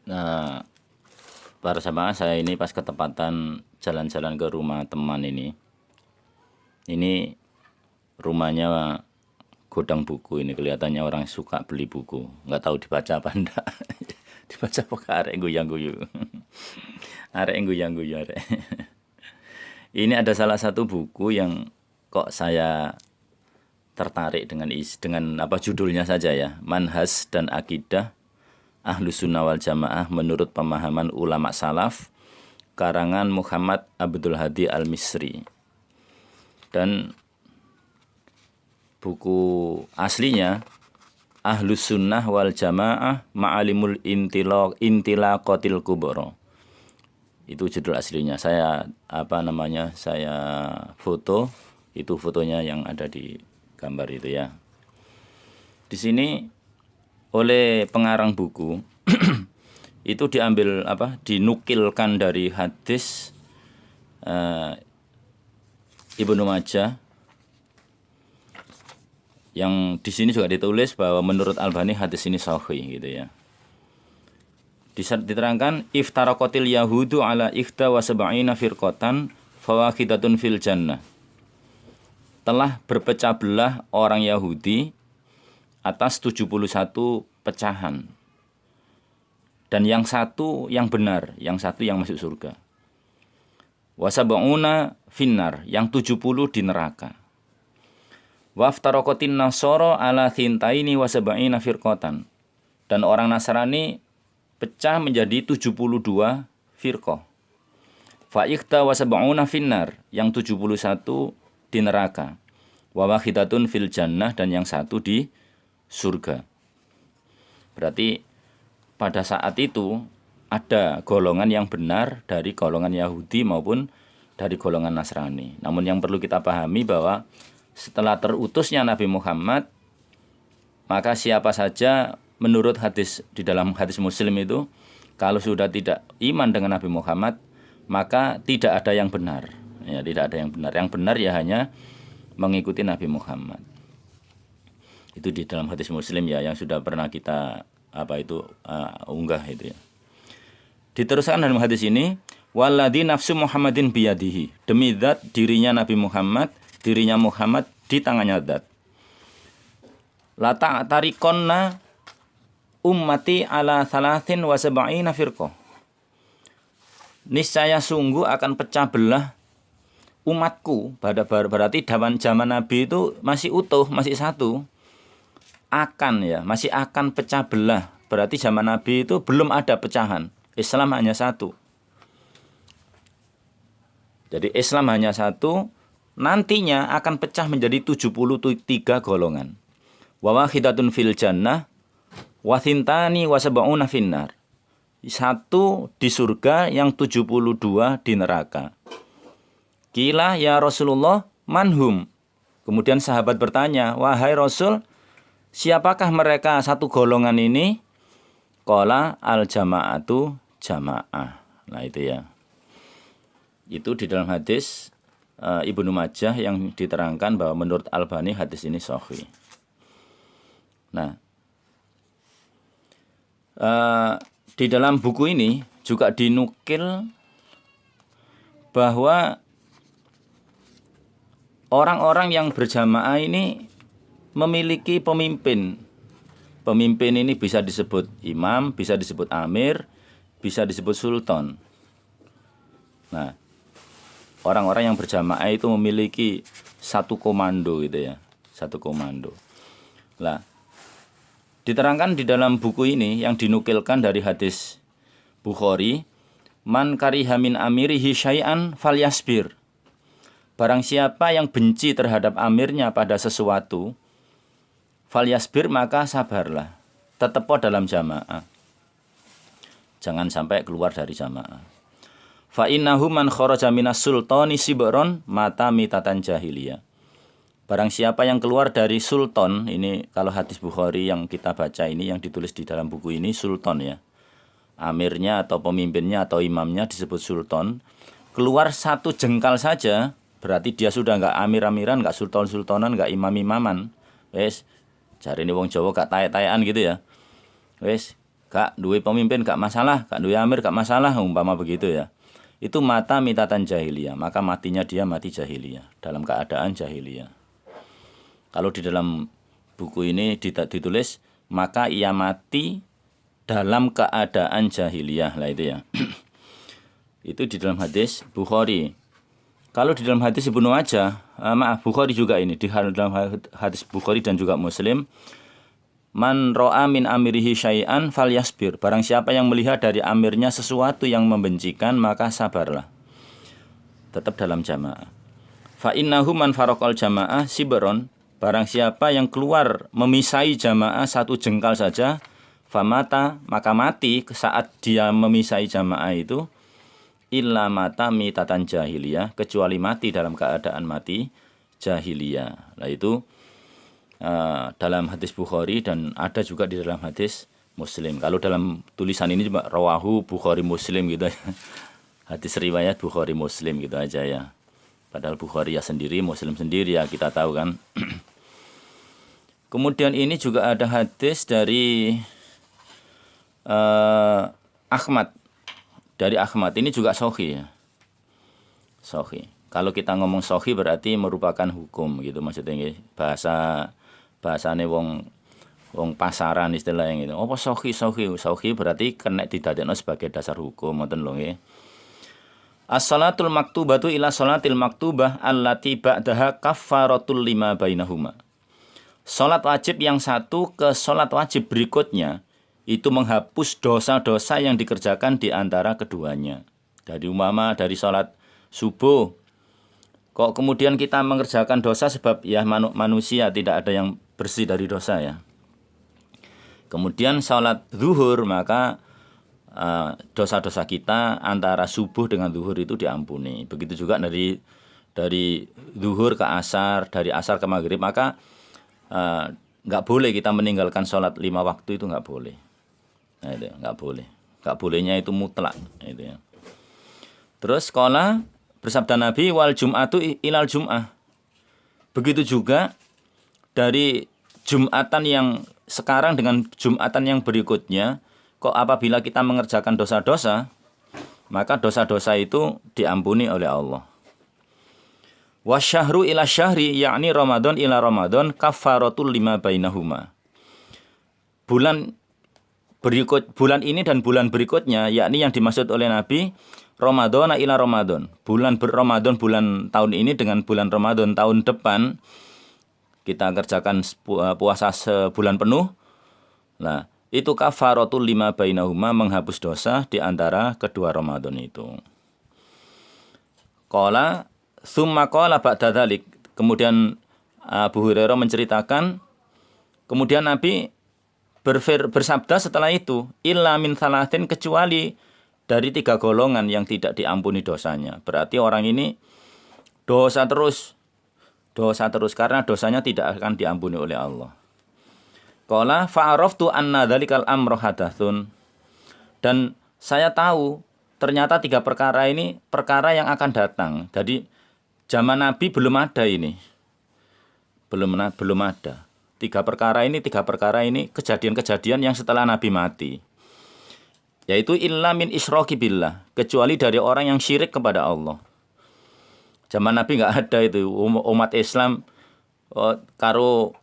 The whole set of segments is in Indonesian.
Nah, para jamaah, saya ini pas ketepatan jalan-jalan ke rumah teman ini. Ini rumahnya gudang buku, ini kelihatannya orang suka beli buku. Nggak tahu dibaca apa enggak. Dibaca apa arek guyang-guyu. Arek guyang-guyu arek. Ini ada salah satu buku yang kok saya tertarik dengan apa judulnya saja ya, Manhaj dan Akidah Ahlus Sunnah wal Jamaah menurut pemahaman ulama salaf, karangan Muhammad Abdul Hadi Al-Misri. Dan buku aslinya Ahlus Sunnah wal Jamaah Ma'alimul Intilaqatil Kubra. Itu judul aslinya. Saya saya foto, itu fotonya yang ada di gambar itu ya. Di sini oleh pengarang buku itu dinukilkan dari hadis Ibnu Majah, yang di sini juga ditulis bahwa menurut Albani hadis ini sahih gitu ya. Diterangkan iftaraqatil yahudu ala ikhta wa sab'ina firqatan fawahidatun fil jannah. Telah berpecah belah orang Yahudi atas 71 pecahan. Dan yang satu yang benar, yang satu yang masuk surga. Wa sab'una finnar, yang 70 di neraka. Wa iftaraqatin nasara ala thintaini wa sab'ina firqatan. Dan orang Nasrani pecah menjadi 72 firqah. Fa ikhta wa sab'una finnar, yang 71 di neraka. Wa wahidatun fil jannah, dan yang satu di surga. Berarti pada saat itu ada golongan yang benar dari golongan Yahudi maupun dari golongan Nasrani. Namun yang perlu kita pahami bahwa setelah terutusnya Nabi Muhammad, maka siapa saja menurut hadis di dalam hadis Muslim itu, kalau sudah tidak iman dengan Nabi Muhammad, maka tidak ada yang benar. Ya, tidak ada yang benar. Yang benar ya hanya mengikuti Nabi Muhammad. Itu di dalam hadis Muslim ya, yang sudah pernah kita unggah itu ya. Diteruskan dalam hadis ini, walladzi nafsu Muhammadin biyadihi, demi zat dirinya Muhammad di tangannya zat. La ta'tarikonna ummati ala salasin wa sab'ina firqah. Niscaya sungguh akan pecah belah umatku. Berarti zaman Nabi itu masih utuh, masih satu. Masih akan pecah belah. Berarti zaman Nabi itu belum ada pecahan. Islam hanya satu. Jadi Islam hanya satu, nantinya akan pecah menjadi 73 golongan. Wa wahidatun fil jannah wa thintani wa sab'una finnar. Satu di surga, yang 72 di neraka. Qila ya Rasulullah manhum. Kemudian sahabat bertanya, wahai Rasul, siapakah mereka satu golongan ini? Qala al jama'atu jamaah. Nah itu ya. Itu di dalam hadis Ibnu Majah yang diterangkan bahwa menurut Albani hadis ini sahih. Nah, di dalam buku ini juga dinukil bahwa orang-orang yang berjamaah ini memiliki pemimpin. Pemimpin ini bisa disebut imam, bisa disebut amir, bisa disebut sultan. Nah, orang-orang yang berjamaah itu memiliki satu komando gitu ya, satu komando. Nah, diterangkan di dalam buku ini yang dinukilkan dari hadis Bukhari, man kariha min amirihi syai'an falyasbir. Barang siapa yang benci terhadap amirnya pada sesuatu, falyasbir, maka sabarlah, tetap dalam jamaah. Jangan sampai keluar dari jamaah. Fa innahu man kharaja minas sultani sibron mata mitatan jahiliyah. Barang siapa yang keluar dari sultan, ini kalau hadis Bukhari yang kita baca ini, yang ditulis di dalam buku ini, sultan ya. Amirnya atau pemimpinnya atau imamnya disebut sultan. Keluar satu jengkal saja, berarti dia sudah enggak amir-amiran, enggak sultan-sultanan, enggak imam-imaman. Wes, cari ini wong Jawa gak taek-taekan gitu ya. Wes, Gak duwe pemimpin gak masalah, gak duwe amir gak masalah, umpama begitu ya. Itu mata mitatan jahiliyah, maka matinya dia mati jahiliyah, dalam keadaan jahiliyah. Kalau di dalam buku ini ditulis maka ia mati dalam keadaan jahiliyah lah itu ya. Itu di dalam hadis Bukhari. Kalau di dalam hadis Ibnu Majah, Bukhari juga ini, di dalam hadis Bukhari dan juga Muslim, man ro'a min amirihi syai'an falyasbir. Barang siapa yang melihat dari amirnya sesuatu yang membencikan, maka sabarlah. Tetap dalam jamaah. Fa innahu man faraqal jamaah sibron. Barang siapa yang keluar memisai jamaah satu jengkal saja, famata, maka mati saat dia memisai jamaah itu, illa mata mitatan jahiliyah, kecuali mati dalam keadaan mati jahiliyah. Nah itu dalam hadis Bukhari dan ada juga di dalam hadis Muslim. Kalau dalam tulisan ini cuma rawahu Bukhari Muslim gitu ya. Hadis riwayat Bukhari Muslim gitu aja ya. Padahal Bukhari ya sendiri, Muslim sendiri ya kita tahu kan. Kemudian ini juga ada hadis dari Ahmad. Dari Ahmad ini juga sahih ya. Sahih. Kalau kita ngomong sahih berarti merupakan hukum gitu maksudnya bahasane wong pasaran istilah yang itu. Apa sahih berarti kena didadekno sebagai dasar hukum ngoten lho nggih. As-salatul maktubatu ila salatil maktubah allati ba'daha kaffaratul lima bainahuma. Salat wajib yang satu ke salat wajib berikutnya itu menghapus dosa-dosa yang dikerjakan di antara keduanya. Dari umpama dari salat subuh kok kemudian kita mengerjakan dosa sebab ya manusia tidak ada yang bersih dari dosa ya. Kemudian salat zuhur maka dosa-dosa kita antara subuh dengan zuhur itu diampuni. Begitu juga dari zuhur ke asar, dari asar ke maghrib, maka nggak boleh kita meninggalkan sholat 5 waktu itu nggak boleh. Nah, itu nggak boleh. Nggak bolehnya itu mutlak. Itu ya. Terus qala bersabda Nabi wal jum'atu ilal jum'ah. Begitu juga dari Jumatan yang sekarang dengan Jumatan yang berikutnya, kok apabila kita mengerjakan dosa-dosa, maka dosa-dosa itu diampuni oleh Allah. Wasyahru ila syahri, yakni Ramadan ila Ramadan, kafaratul lima bainahuma. Bulan ini dan bulan berikutnya, yakni yang dimaksud oleh Nabi, Ramadan ila Ramadan. Bulan Ramadan bulan tahun ini dengan bulan Ramadan tahun depan, kita kerjakan puasa sebulan penuh. Nah, itu kafaratul lima bainahuma, menghapus dosa di antara kedua Ramadan itu. Qala summa qala ba'da dzalik. Kemudian Abu Hurairah menceritakan, kemudian Nabi bersabda setelah itu, illa min salatin, kecuali dari 3 golongan yang tidak diampuni dosanya. Berarti orang ini dosa terus karena dosanya tidak akan diampuni oleh Allah. Qala fa'araftu anna dzalikal amru hadatsun. Dan saya tahu ternyata 3 perkara ini perkara yang akan datang. Jadi zaman Nabi belum ada ini. Belum ada. 3 perkara ini kejadian-kejadian yang setelah Nabi mati. Yaitu illa min isyraki billah, kecuali dari orang yang syirik kepada Allah. Zaman Nabi enggak ada itu umat Islam karo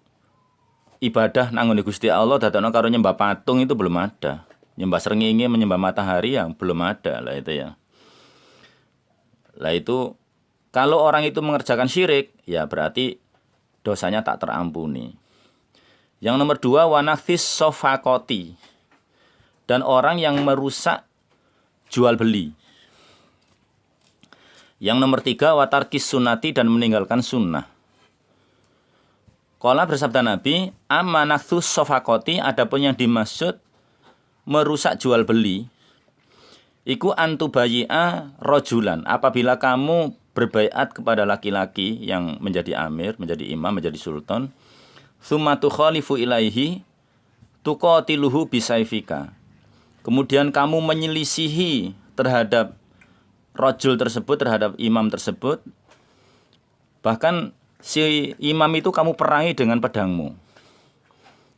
ibadah nang ngene Gusti Allah dadakno karo nyembah patung itu belum ada. Nyembah srengenge, menyembah matahari yang belum ada lah itu ya. Lah itu kalau orang itu mengerjakan syirik, ya berarti dosanya tak terampuni. Yang nomor 2 wanaksis sofakoti, dan orang yang merusak jual beli. Yang nomor 3 watarkis sunnati, dan meninggalkan sunnah. Qala bersabda Nabi, amma naksus sofakoti, adapun yang dimaksud merusak jual beli, iku antubayi'a rojulan, apabila kamu berbaiat kepada laki-laki yang menjadi amir, menjadi imam, menjadi sultan, tsumma tukhalifu ilaihi tuqatiluhu bisaifika, kemudian kamu menyelisihi terhadap rojul tersebut, terhadap imam tersebut, bahkan si imam itu kamu perangi dengan pedangmu.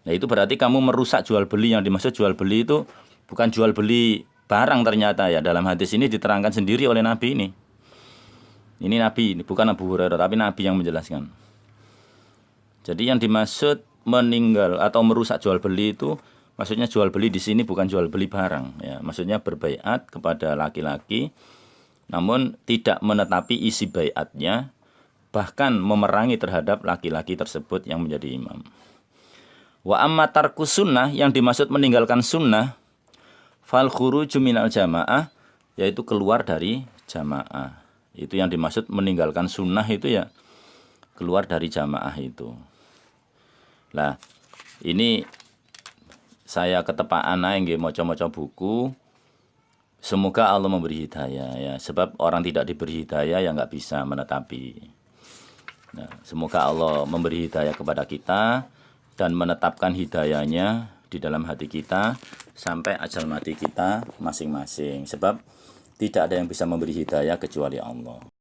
Nah itu berarti kamu merusak jual beli. Yang dimaksud jual beli itu bukan jual beli barang ternyata ya. Dalam hadis ini diterangkan sendiri oleh Nabi ini. Ini Nabi, ini bukan Abu Hurairah, tapi Nabi yang menjelaskan. Jadi yang dimaksud meninggal atau merusak jual beli itu, maksudnya jual beli di sini bukan jual beli barang, ya. Maksudnya berbaiat kepada laki-laki, namun tidak menetapi isi baiatnya, bahkan memerangi terhadap laki-laki tersebut yang menjadi imam. Wa amma tarkus sunnah, yang dimaksud meninggalkan sunnah, fal khuruju minal jamaah, yaitu keluar dari jamaah. Itu yang dimaksud meninggalkan sunnah itu ya keluar dari jamaah itu. Lah, ini saya ketepaan ae nggih maca-maca buku. Semoga Allah memberi hidayah ya, sebab orang tidak diberi hidayah ya nggak bisa menetapi. Nah, semoga Allah memberi hidayah kepada kita dan menetapkan hidayahnya di dalam hati kita sampai ajal mati kita masing-masing. Sebab tidak ada yang bisa memberi hidayah kecuali Allah.